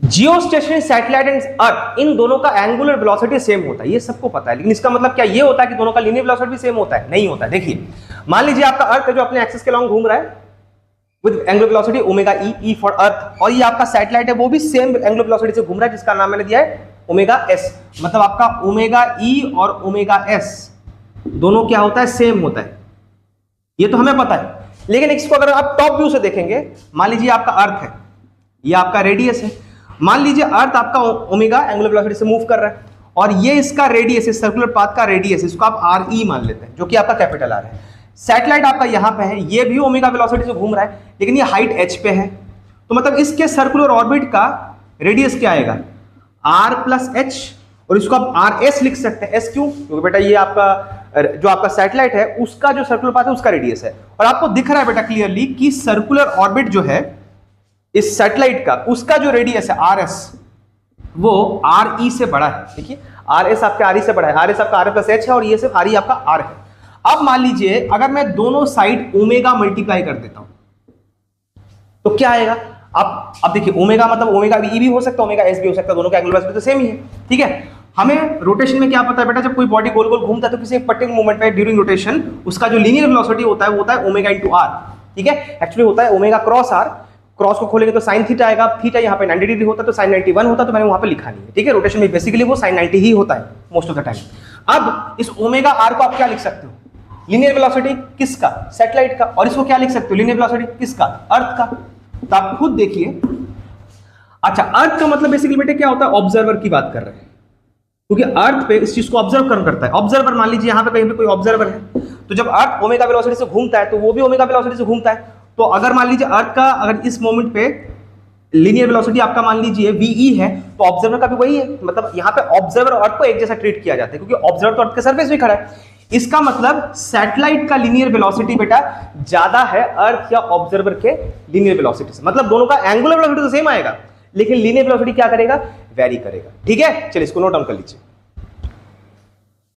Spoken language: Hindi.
जियोस्टेशनरी सैटेलाइट एंड अर्थ, इन दोनों का एंगुलर वेलोसिटी सेम होता है, ये सबको पता है, लेकिन इसका मतलब क्या ये होता है कि दोनों का लीनियर वेलोसिटी भी सेम होता है? नहीं होता है। देखिए मान लीजिए आपका अर्थ है जो अपने एक्सिस के लॉन्ग घूम रहा है with angular velocity omega E for earth, और ये आपका सैटेलाइट है वो भी सेम एंगुलर वेलोसिटी से घूम रहा है जिसका नाम मैंने दिया है ओमेगा एस। मतलब आपका ओमेगा ई और ओमेगा एस दोनों क्या होता है? सेम होता है, ये तो हमें पता है। लेकिन इसको अगर आप टॉप व्यू से देखेंगे, मान लीजिए आपका अर्थ है, ये आपका रेडियस है, मान लीजिए अर्थ आपका ओमेगा एंगुलर वेलोसिटी से मूव कर रहा है और ये इसका रेडियस, इस सर्कुलर पाथ का रेडियस, इसको आप आर ई मान लेते हैं जो कि आपका कैपिटल आर है। सैटेलाइट आपका यहां पे है, ये भी ओमेगा वेलोसिटी से घूम रहा है लेकिन ये हाइट एच पे है, तो मतलब इसके सर्कुलर ऑर्बिट का रेडियस क्या आएगा? आर प्लस एच, और इसको आप आर एस लिख सकते हैं। एस क्यों? क्योंकि बेटा ये आपका जो आपका सैटेलाइट है उसका जो सर्कुलर पाथ है उसका रेडियस है, और आपको दिख रहा है बेटा क्लियरली कि सर्कुलर ऑर्बिट जो है इस सैटेलाइट का, उसका जो रेडियस है आर एस वो आर ई से बड़ा है। देखिए आर एस आपके आर ई से बड़ा है, आर एस आपका आर प्लस एच है और ये सिर्फ आर ई आपका आर है। अब मान लीजिए अगर मैं दोनों साइड ओमेगा मल्टीप्लाई कर देता हूं तो क्या आएगा? अब देखिए ओमेगा मतलब ओमेगा ई भी हो सकता है, ओमेगा एस भी हो सकता है, दोनों का एंगुलर वेलोसिटी तो सेम ही है। ठीक है, हमें रोटेशन में क्या पता है बेटा, जब कोई बॉडी गोल गोल घूमता है तो किसी एक पर्टिकुलर मोमेंट पे ड्यूरिंग रोटेशन उसका जो लीनियर वेलोसिटी होता है वो होता है ओमेगा इनटू आर। ठीक है, एक्चुअली होता है ओमेगा क्रॉस आर, क्रॉस को खोलेंगे तो साइन थीटा आएगा, थीटा यहाँ पे 90 डिग्री होता है तो साइन 91 होता है, तो मैंने वहां पे लिखा नहीं है। ठीक है, रोटेशन में बेसिकली वो साइन 90 ही होता है मोस्ट ऑफ द टाइम। अब इस ओमेगा आर को आप क्या लिख सकते हो? लीनियर वेलोसिटी किसका? सैटेलाइट का। और इसको क्या लिख सकते हो? लीनियर वेलोसिटी किसका? अर्थ का। तो आप खुद देखिए। अच्छा, अर्थ का मतलब बेसिकली बेटे क्या होता है? ऑब्जर्वर की बात कर रहे हैं, क्योंकि अर्थ पे इस चीज को ऑब्जर्व करता है। ऑब्जर्वर मान लीजिए यहाँ पे कहीं पे कोई ऑब्जर्वर है, तो जब अर्थ ओमेगा वेलोसिटी से घूमता है तो वो भी ओमेगा वेलोसिटी से घूमता है। तो अगर मान लीजिए अर्थ का अगर इस मोमेंट पे लीनियर वेलोसिटी आपका मान लीजिए वीई है तो ऑब्जर्वर का भी वही है। मतलब यहाँ पे ऑब्जर्वर और अर्थ को एक जैसा ट्रीट किया जाता है क्योंकि ऑब्जर्वर तो अर्थ के सरफेस पे खड़ा है। इसका मतलब सैटेलाइट का लीनियर वेलोसिटी बेटा ज्यादा है अर्थ या ऑब्जर्वर के लीनियर वेलोसिटी से। मतलब दोनों का एंगुलर वेलोसिटी तो सेम आएगा लेकिन लीनियर वेलोसिटी क्या करेगा? वेरी करेगा। ठीक है, चलिए इसको नोट डाउन कर लीजिए।